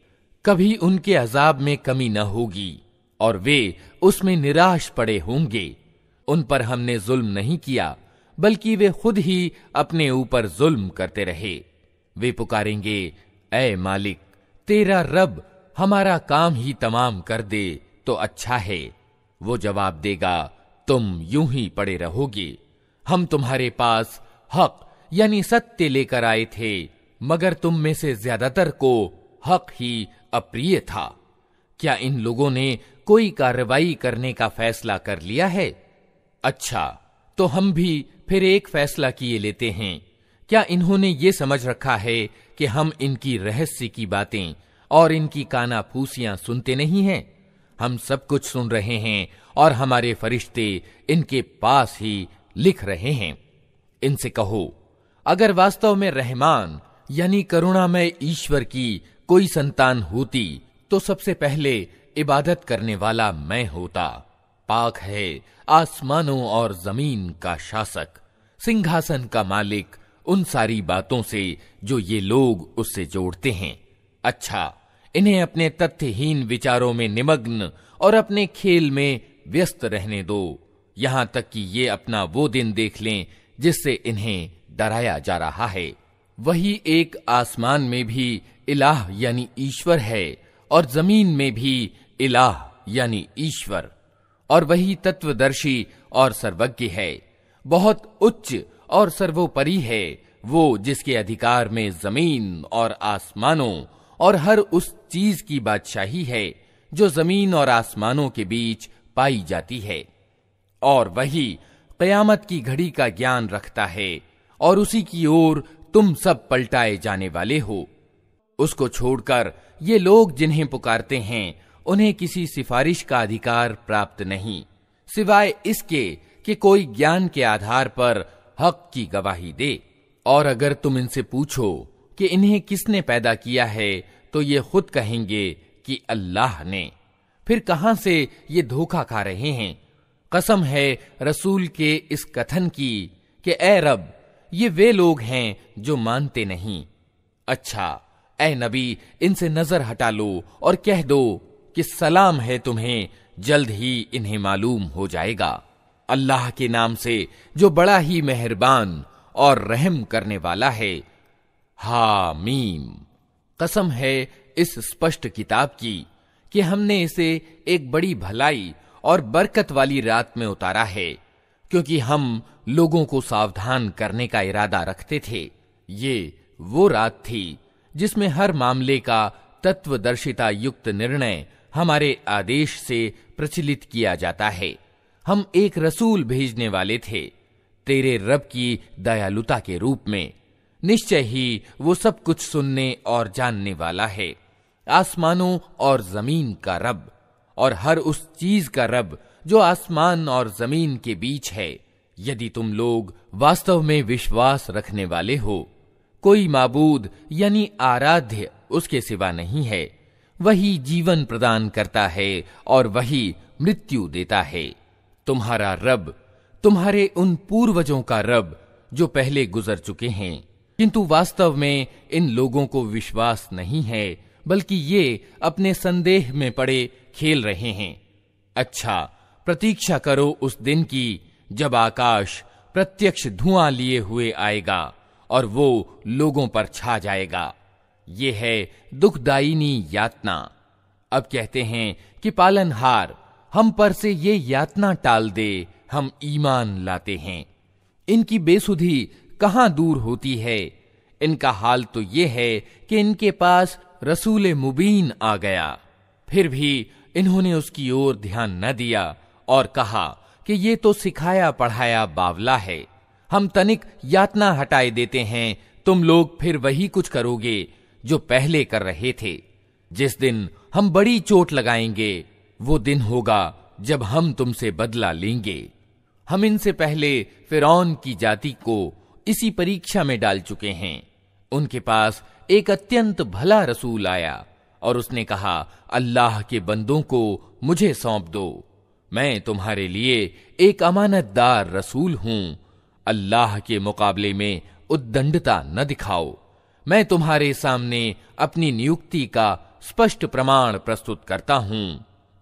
कभी उनके अजाब में कमी न होगी और वे उसमें निराश पड़े होंगे। उन पर हमने जुल्म नहीं किया, बल्कि वे खुद ही अपने ऊपर जुल्म करते रहे। वे पुकारेंगे, ऐ मालिक, तेरा रब हमारा काम ही तमाम कर दे तो अच्छा है। वो जवाब देगा, तुम यूं ही पड़े रहोगे। हम तुम्हारे पास हक यानी सत्य लेकर आए थे, मगर तुम में से ज्यादातर को हक ही अप्रिय था। क्या इन लोगों ने कोई कार्रवाई करने का फैसला कर लिया है? अच्छा, तो हम भी फिर एक फैसला किए लेते हैं। क्या इन्होंने ये समझ रखा है कि हम इनकी रहस्य की बातें और इनकी कानाफूसियां सुनते नहीं हैं? हम सब कुछ सुन रहे हैं और हमारे फरिश्ते इनके पास ही लिख रहे हैं। इनसे कहो, अगर वास्तव में रहमान यानी करुणामय ईश्वर की कोई संतान होती तो सबसे पहले इबादत करने वाला मैं होता। पाक है आसमानों और जमीन का शासक, सिंहासन का मालिक, उन सारी बातों से जो ये लोग उससे जोड़ते हैं। अच्छा, इन्हें अपने तथ्यहीन विचारों में निमग्न और अपने खेल में व्यस्त रहने दो, यहां तक कि ये अपना वो दिन देख लें जिससे इन्हें डराया जा रहा है। वही एक आसमान में भी इलाह यानी ईश्वर है और जमीन में भी इलाह यानी ईश्वर, और वही तत्वदर्शी और सर्वज्ञ है। बहुत उच्च और सर्वोपरि है वो जिसके अधिकार में जमीन और आसमानों और हर उस चीज की बादशाही है जो जमीन और आसमानों के बीच पाई जाती है। और वही क़यामत की घड़ी का ज्ञान रखता है और उसी की ओर तुम सब पलटाए जाने वाले हो। उसको छोड़कर ये लोग जिन्हें पुकारते हैं उन्हें किसी सिफारिश का अधिकार प्राप्त नहीं, सिवाय इसके कि कोई ज्ञान के आधार पर हक की गवाही दे। और अगर तुम इनसे पूछो कि इन्हें किसने पैदा किया है तो ये खुद कहेंगे कि अल्लाह ने। फिर कहां से ये धोखा खा रहे हैं? कसम है रसूल के इस कथन की कि ए रब, ये वे लोग हैं जो मानते नहीं। अच्छा, ए नबी, इनसे नजर हटा लो और कह दो कि सलाम है तुम्हें, जल्द ही इन्हें मालूम हो जाएगा। अल्लाह के नाम से जो बड़ा ही मेहरबान और रहम करने वाला है। हामीम। कसम है इस स्पष्ट किताब की कि हमने इसे एक बड़ी भलाई और बरकत वाली रात में उतारा है, क्योंकि हम लोगों को सावधान करने का इरादा रखते थे। ये वो रात थी जिसमें हर मामले का तत्वदर्शिता युक्त निर्णय हमारे आदेश से प्रचलित किया जाता है। हम एक रसूल भेजने वाले थे तेरे रब की दयालुता के रूप में। निश्चय ही वो सब कुछ सुनने और जानने वाला है। आसमानों और जमीन का रब और हर उस चीज का रब जो आसमान और जमीन के बीच है। यदि तुम लोग वास्तव में विश्वास रखने वाले हो, कोई माबूद यानी आराध्य उसके सिवा नहीं है। वही जीवन प्रदान करता है और वही मृत्यु देता है। तुम्हारा रब तुम्हारे उन पूर्वजों का रब जो पहले गुजर चुके हैं, किंतु वास्तव में इन लोगों को विश्वास नहीं है, बल्कि ये अपने संदेह में पड़े खेल रहे हैं। अच्छा, प्रतीक्षा करो उस दिन की जब आकाश प्रत्यक्ष धुआं लिए हुए आएगा और वो लोगों पर छा जाएगा। ये है दुखदायिनी यातना। अब कहते हैं कि पालनहार हम पर से ये यातना टाल दे, हम ईमान लाते हैं। इनकी बेसुधी कहां दूर होती है। इनका हाल तो ये है कि इनके पास रसूल मुबीन आ गया, फिर भी इन्होंने उसकी ओर ध्यान न दिया और कहा कि ये तो सिखाया पढ़ाया बावला है। हम तनिक यातना हटाए देते हैं, तुम लोग फिर वही कुछ करोगे जो पहले कर रहे थे। जिस दिन हम बड़ी चोट लगाएंगे वो दिन होगा जब हम तुमसे बदला लेंगे। हम इनसे पहले फिरौन की जाति को इसी परीक्षा में डाल चुके हैं। उनके पास एक अत्यंत भला रसूल आया और उसने कहा, अल्लाह के बंदों को मुझे सौंप दो, मैं तुम्हारे लिए एक अमानतदार रसूल हूं। अल्लाह के मुकाबले में उद्दंडता न दिखाओ। मैं तुम्हारे सामने अपनी नियुक्ति का स्पष्ट प्रमाण प्रस्तुत करता हूं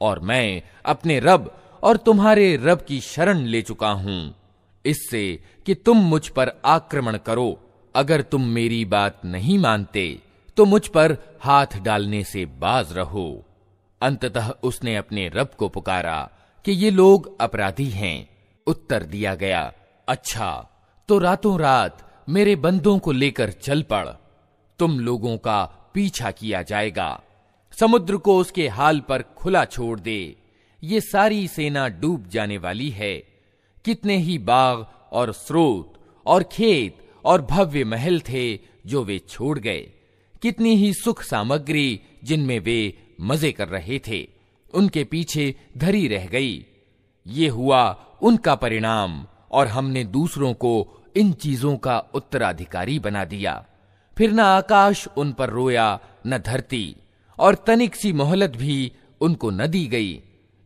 और मैं अपने रब और तुम्हारे रब की शरण ले चुका हूं इससे कि तुम मुझ पर आक्रमण करो। अगर तुम मेरी बात नहीं मानते तो मुझ पर हाथ डालने से बाज रहो। अंततः उसने अपने रब को पुकारा कि ये लोग अपराधी हैं। उत्तर दिया गया, अच्छा तो रातों रात मेरे बंदों को लेकर चल पड़, तुम लोगों का पीछा किया जाएगा। समुद्र को उसके हाल पर खुला छोड़ दे, ये सारी सेना डूब जाने वाली है। कितने ही बाग और स्रोत और खेत और भव्य महल थे जो वे छोड़ गए, कितनी ही सुख सामग्री जिनमें वे मजे कर रहे थे उनके पीछे धरी रह गई। ये हुआ उनका परिणाम और हमने दूसरों को इन चीजों का उत्तराधिकारी बना दिया। फिर न आकाश उन पर रोया न धरती, और तनिक सी मोहलत भी उनको न दी गई।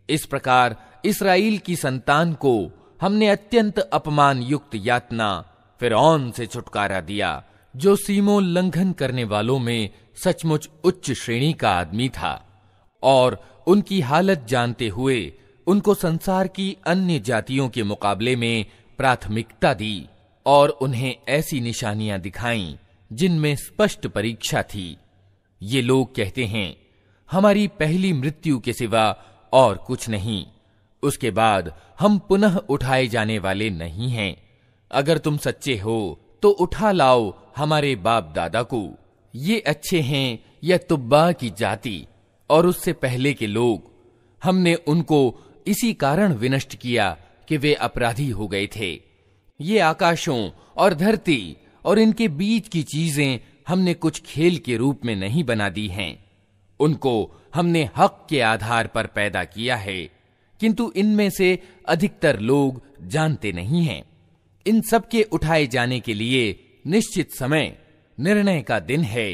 इस प्रकार इस्राएल की संतान को हमने अत्यंत अपमान युक्त यातना फिरौन से छुटकारा दिया, जो सीमोल्लंघन करने वालों में सचमुच उच्च श्रेणी का आदमी था, और उनकी हालत जानते हुए उनको संसार की अन्य जातियों के मुकाबले में प्राथमिकता दी और उन्हें ऐसी निशानियां दिखाईं जिनमें स्पष्ट परीक्षा थी। ये लोग कहते हैं, हमारी पहली मृत्यु के सिवा और कुछ नहीं, उसके बाद हम पुनः उठाए जाने वाले नहीं हैं। अगर तुम सच्चे हो तो उठा लाओ हमारे बाप दादा को। ये अच्छे हैं या तुब्बा की जाति और उससे पहले के लोग, हमने उनको इसी कारण विनष्ट किया कि वे अपराधी हो गए थे। ये आकाशों और धरती और इनके बीच की चीजें हमने कुछ खेल के रूप में नहीं बना दी हैं। उनको हमने हक के आधार पर पैदा किया है, किंतु इनमें से अधिकतर लोग जानते नहीं हैं। इन सब के उठाए जाने के लिए निश्चित समय, निर्णय का दिन है,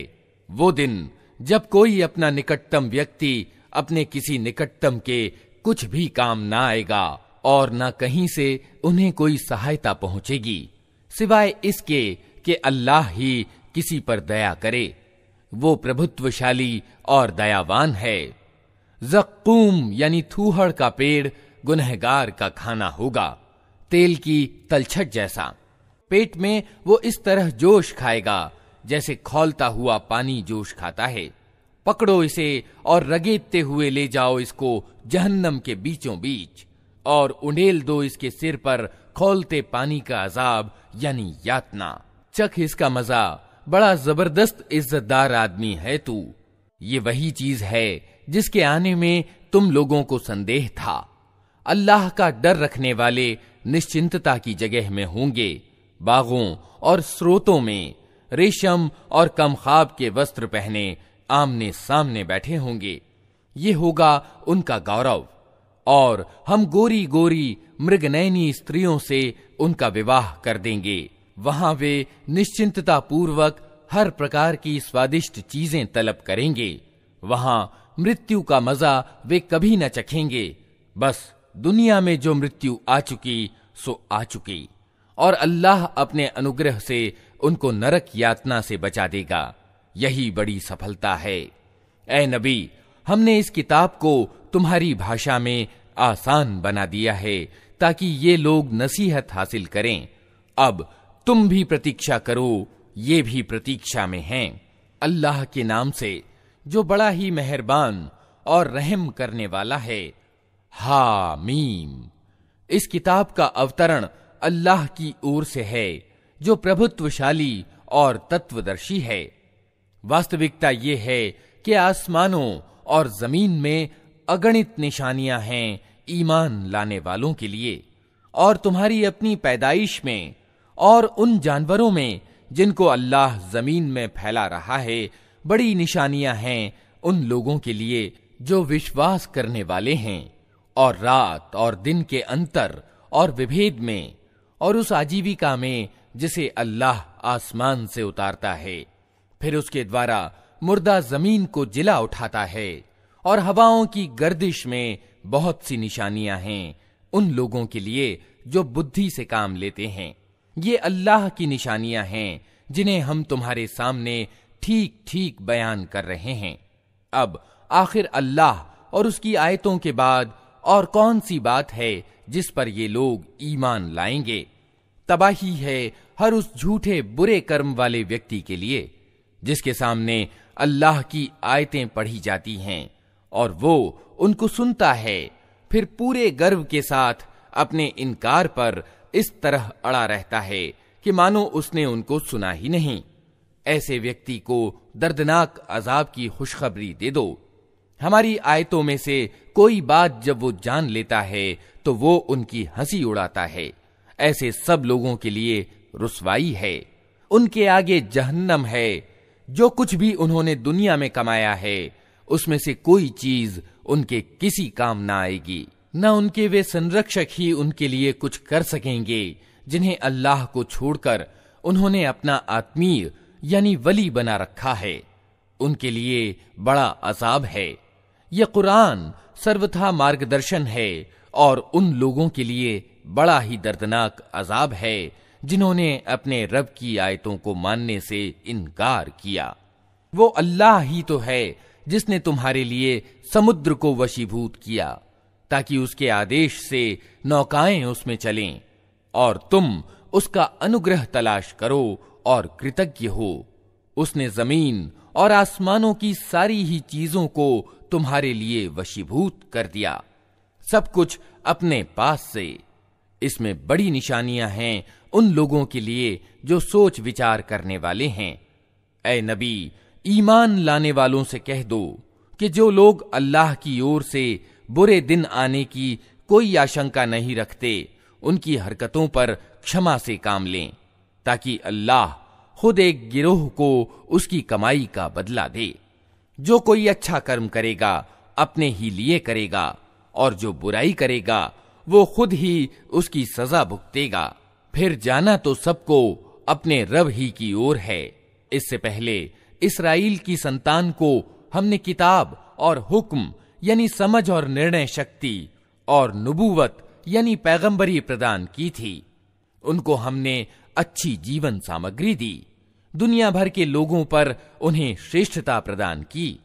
वो दिन जब कोई अपना निकटतम व्यक्ति अपने किसी निकटतम के कुछ भी काम ना आएगा और न कहीं से उन्हें कोई सहायता पहुंचेगी, सिवाय इसके कि अल्लाह ही किसी पर दया करे। वो प्रभुत्वशाली और दयावान है। ज़क्कूम यानी थूहड़ का पेड़ गुनहगार का खाना होगा, तेल की तलछट जैसा। पेट में वो इस तरह जोश खाएगा जैसे खौलता हुआ पानी जोश खाता है। पकड़ो इसे और रगेदते हुए ले जाओ इसको जहन्नम के बीचों बीच, और उंडेल दो इसके सिर पर खौलते पानी का अजाब यानी यातना। चख इसका मजा, बड़ा जबरदस्त इज्जतदार आदमी है तू। ये वही चीज है जिसके आने में तुम लोगों को संदेह था। अल्लाह का डर रखने वाले निश्चिंतता की जगह में होंगे, बागों और स्रोतों में रेशम और कमखाब के वस्त्र पहने आमने सामने बैठे होंगे। ये होगा उनका गौरव, और हम गोरी गोरी मृगनयनी स्त्रियों से उनका विवाह कर देंगे। वहां वे निश्चिंतता पूर्वक हर प्रकार की स्वादिष्ट चीजें तलब करेंगे। वहां मृत्यु का मजा वे कभी न चखेंगे। बस दुनिया में जो मृत्यु आ चुकी सो आ चुकी, और अल्लाह अपने अनुग्रह से उनको नरक यातना से बचा देगा। यही बड़ी सफलता है। ऐ नबी, हमने इस किताब को तुम्हारी भाषा में आसान बना दिया है ताकि ये लोग नसीहत हासिल करें। अब तुम भी प्रतीक्षा करो, ये भी प्रतीक्षा में हैं। अल्लाह के नाम से जो बड़ा ही मेहरबान और रहम करने वाला है। हामीम। इस किताब का अवतरण अल्लाह की ओर से है, जो प्रभुत्वशाली और तत्वदर्शी है। वास्तविकता ये है कि आसमानों और जमीन में अगणित निशानियां हैं ईमान लाने वालों के लिए, और तुम्हारी अपनी पैदाइश में और उन जानवरों में जिनको अल्लाह जमीन में फैला रहा है बड़ी निशानियां हैं उन लोगों के लिए जो विश्वास करने वाले हैं। और रात और दिन के अंतर और विभेद में, और उस आजीविका में जिसे अल्लाह आसमान से उतारता है, फिर उसके द्वारा मुर्दा जमीन को जिला उठाता है, और हवाओं की गर्दिश में बहुत सी निशानियां हैं उन लोगों के लिए जो बुद्धि से काम लेते हैं। ये अल्लाह की निशानियां हैं जिन्हें हम तुम्हारे सामने ठीक ठीक बयान कर रहे हैं। अब आखिर अल्लाह और उसकी आयतों के बाद और कौन सी बात है जिस पर ये लोग ईमान लाएंगे? तबाही है हर उस झूठे बुरे कर्म वाले व्यक्ति के लिए जिसके सामने अल्लाह की आयतें पढ़ी जाती हैं और वो उनको सुनता है, फिर पूरे गर्व के साथ अपने इनकार पर इस तरह अड़ा रहता है कि मानो उसने उनको सुना ही नहीं। ऐसे व्यक्ति को दर्दनाक अजाब की खुशखबरी दे दो। हमारी आयतों में से कोई बात जब वो जान लेता है तो वो उनकी हंसी उड़ाता है। ऐसे सब लोगों के लिए रुसवाई है, उनके आगे जहन्नम है। जो कुछ भी उन्होंने दुनिया में कमाया है उसमें से कोई चीज उनके किसी काम ना आएगी, न उनके वे संरक्षक ही उनके लिए कुछ कर सकेंगे जिन्हें अल्लाह को छोड़कर उन्होंने अपना आत्मीय यानी वली बना रखा है। उनके लिए बड़ा अजाब है। यह कुरान सर्वथा मार्गदर्शन है और उन लोगों के लिए बड़ा ही दर्दनाक अजाब है जिन्होंने अपने रब की आयतों को मानने से इनकार किया। वो अल्लाह ही तो है जिसने तुम्हारे लिए समुद्र को वशीभूत किया ताकि उसके आदेश से नौकाएं उसमें चलें, और तुम उसका अनुग्रह तलाश करो और कृतज्ञ हो। उसने जमीन और आसमानों की सारी ही चीजों को तुम्हारे लिए वशीभूत कर दिया, सब कुछ अपने पास से। इसमें बड़ी निशानियां हैं उन लोगों के लिए जो सोच विचार करने वाले हैं। ऐ नबी, ईमान लाने वालों से कह दो कि जो लोग अल्लाह की ओर से बुरे दिन आने की कोई आशंका नहीं रखते, उनकी हरकतों पर क्षमा से काम लें, ताकि अल्लाह खुद एक गिरोह को उसकी कमाई का बदला दे। जो कोई अच्छा कर्म करेगा अपने ही लिए करेगा, और जो बुराई करेगा वो खुद ही उसकी सजा भुगतेगा। फिर जाना तो सबको अपने रब ही की ओर है। इससे पहले इस्राएल की संतान को हमने किताब और हुक्म यानी समझ और निर्णय शक्ति और नबूवत यानी पैगंबरी प्रदान की थी। उनको हमने अच्छी जीवन सामग्री दी, दुनिया भर के लोगों पर उन्हें श्रेष्ठता प्रदान की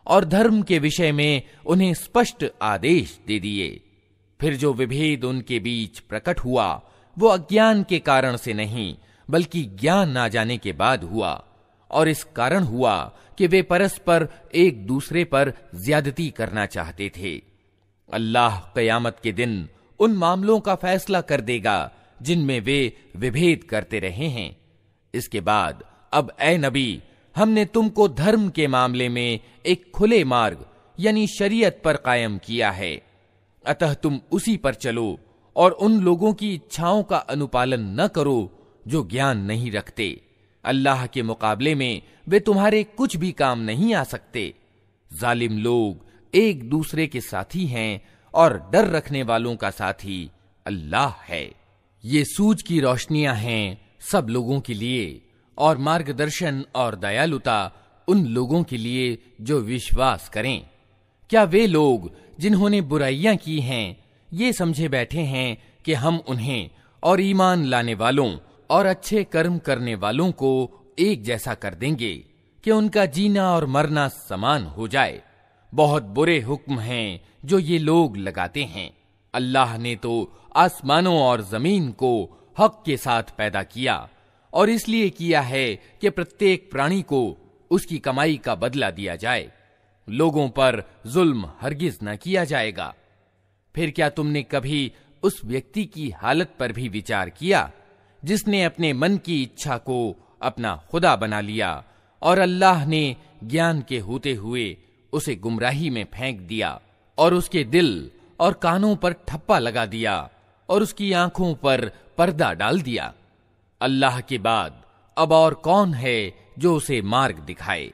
और धर्म के विषय में उन्हें स्पष्ट आदेश दे दिए। फिर जो विभेद उनके बीच प्रकट हुआ वो अज्ञान के कारण से नहीं बल्कि ज्ञान ना जाने के बाद हुआ, और इस कारण हुआ कि वे परस्पर एक दूसरे पर ज्यादती करना चाहते थे। अल्लाह कयामत के दिन उन मामलों का फैसला कर देगा जिनमें वे विभेद करते रहे हैं। इसके बाद अब ए नबी, हमने तुमको धर्म के मामले में एक खुले मार्ग यानी शरीयत पर कायम किया है, अतः तुम उसी पर चलो और उन लोगों की इच्छाओं का अनुपालन न करो जो ज्ञान नहीं रखते। अल्लाह के मुकाबले में वे तुम्हारे कुछ भी काम नहीं आ सकते। जालिम लोग एक दूसरे के साथी हैं और डर रखने वालों का साथी अल्लाह है। ये सूझ की रोशनियां हैं सब लोगों के लिए और मार्गदर्शन और दयालुता उन लोगों के लिए जो विश्वास करें। क्या वे लोग जिन्होंने बुराइयां की हैं ये समझे बैठे हैं कि हम उन्हें और ईमान लाने वालों और अच्छे कर्म करने वालों को एक जैसा कर देंगे कि उनका जीना और मरना समान हो जाए? बहुत बुरे हुक्म हैं जो ये लोग लगाते हैं। अल्लाह ने तो आसमानों और जमीन को हक के साथ पैदा किया और इसलिए किया है कि प्रत्येक प्राणी को उसकी कमाई का बदला दिया जाए। लोगों पर जुल्म हरगिज न किया जाएगा। फिर क्या तुमने कभी उस व्यक्ति की हालत पर भी विचार किया जिसने अपने मन की इच्छा को अपना खुदा बना लिया और अल्लाह ने ज्ञान के होते हुए उसे गुमराही में फेंक दिया और उसके दिल और कानों पर ठप्पा लगा दिया और उसकी आंखों पर पर्दा डाल दिया? अल्लाह के बाद अब और कौन है जो उसे मार्ग दिखाए?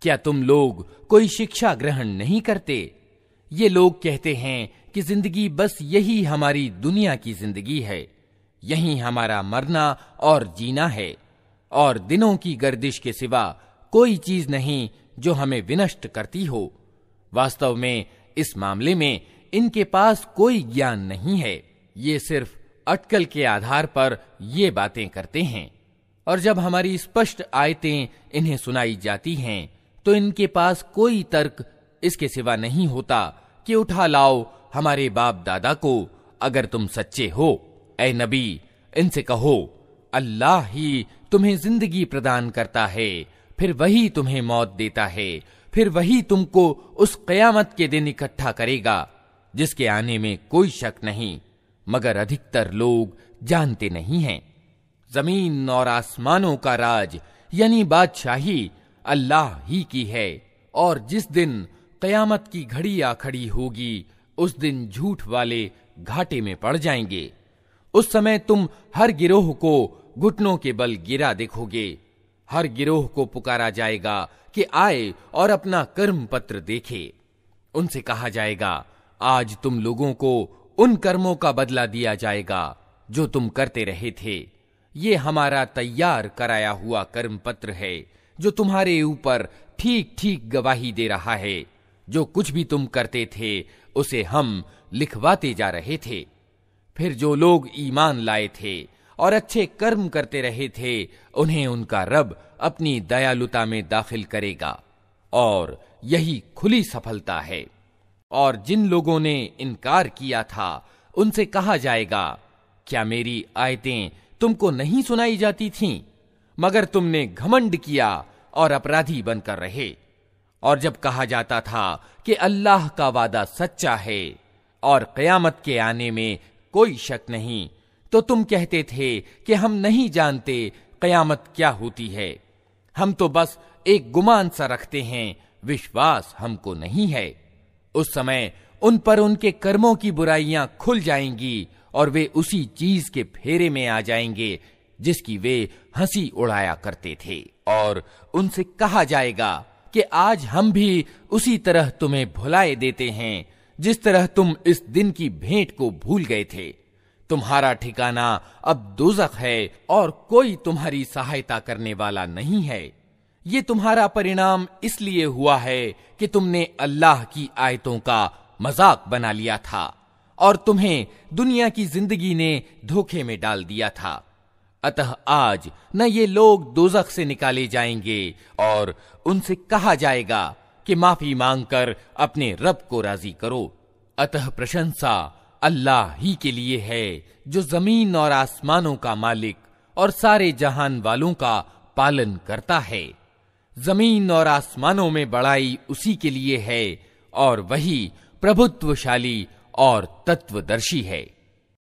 क्या तुम लोग कोई शिक्षा ग्रहण नहीं करते? ये लोग कहते हैं कि जिंदगी बस यही हमारी दुनिया की जिंदगी है, यही हमारा मरना और जीना है, और दिनों की गर्दिश के सिवा कोई चीज नहीं जो हमें विनष्ट करती हो। वास्तव में इस मामले में इनके पास कोई ज्ञान नहीं है। ये सिर्फ अटकल के आधार पर ये बातें करते हैं, और जब हमारी स्पष्ट आयतें इन्हें सुनाई जाती हैं तो इनके पास कोई तर्क इसके सिवा नहीं होता कि उठा लाओ हमारे बाप दादा को, अगर तुम सच्चे हो। ऐ नबी, इनसे कहो, अल्लाह ही तुम्हें जिंदगी प्रदान करता है, फिर वही तुम्हें मौत देता है, फिर वही तुमको उस क़यामत के दिन इकट्ठा करेगा जिसके आने में कोई शक नहीं, मगर अधिकतर लोग जानते नहीं हैं। जमीन और आसमानों का राज यानी बादशाही अल्लाह ही की है, और जिस दिन क़यामत की घड़ी आ खड़ी होगी उस दिन झूठ वाले घाटे में पड़ जाएंगे। उस समय तुम हर गिरोह को घुटनों के बल गिरा देखोगे। हर गिरोह को पुकारा जाएगा कि आए और अपना कर्म पत्र देखे। उनसे कहा जाएगा, आज तुम लोगों को उन कर्मों का बदला दिया जाएगा जो तुम करते रहे थे। ये हमारा तैयार कराया हुआ कर्म पत्र है जो तुम्हारे ऊपर ठीक ठीक गवाही दे रहा है। जो कुछ भी तुम करते थे उसे हम लिखवाते जा रहे थे। फिर जो लोग ईमान लाए थे और अच्छे कर्म करते रहे थे उन्हें उनका रब अपनी दयालुता में दाखिल करेगा, और यही खुली सफलता है। और जिन लोगों ने इनकार किया था उनसे कहा जाएगा, क्या मेरी आयतें तुमको नहीं सुनाई जाती थीं? मगर तुमने घमंड किया और अपराधी बनकर रहे। और जब कहा जाता था कि अल्लाह का वादा सच्चा है और क़यामत के आने में कोई शक नहीं, तो तुम कहते थे कि हम नहीं जानते क़यामत क्या होती है, हम तो बस एक गुमान सा रखते हैं, विश्वास हमको नहीं है। उस समय उन पर उनके कर्मों की बुराइयां खुल जाएंगी और वे उसी चीज के फेरे में आ जाएंगे जिसकी वे हंसी उड़ाया करते थे। और उनसे कहा जाएगा कि आज हम भी उसी तरह तुम्हें भुलाए देते हैं जिस तरह तुम इस दिन की भेंट को भूल गए थे। तुम्हारा ठिकाना अब दोज़ख है और कोई तुम्हारी सहायता करने वाला नहीं है। ये तुम्हारा परिणाम इसलिए हुआ है कि तुमने अल्लाह की आयतों का मजाक बना लिया था और तुम्हें दुनिया की जिंदगी ने धोखे में डाल दिया था। अतः आज न ये लोग दोज़ख से निकाले जाएंगे और उनसे कहा जाएगा कि माफी मांगकर अपने रब को राजी करो। अतः प्रशंसा अल्लाह ही के लिए है जो जमीन और आसमानों का मालिक और सारे जहान वालों का पालन करता है। जमीन और आसमानों में बड़ाई उसी के लिए है और वही प्रभुत्वशाली और तत्वदर्शी है।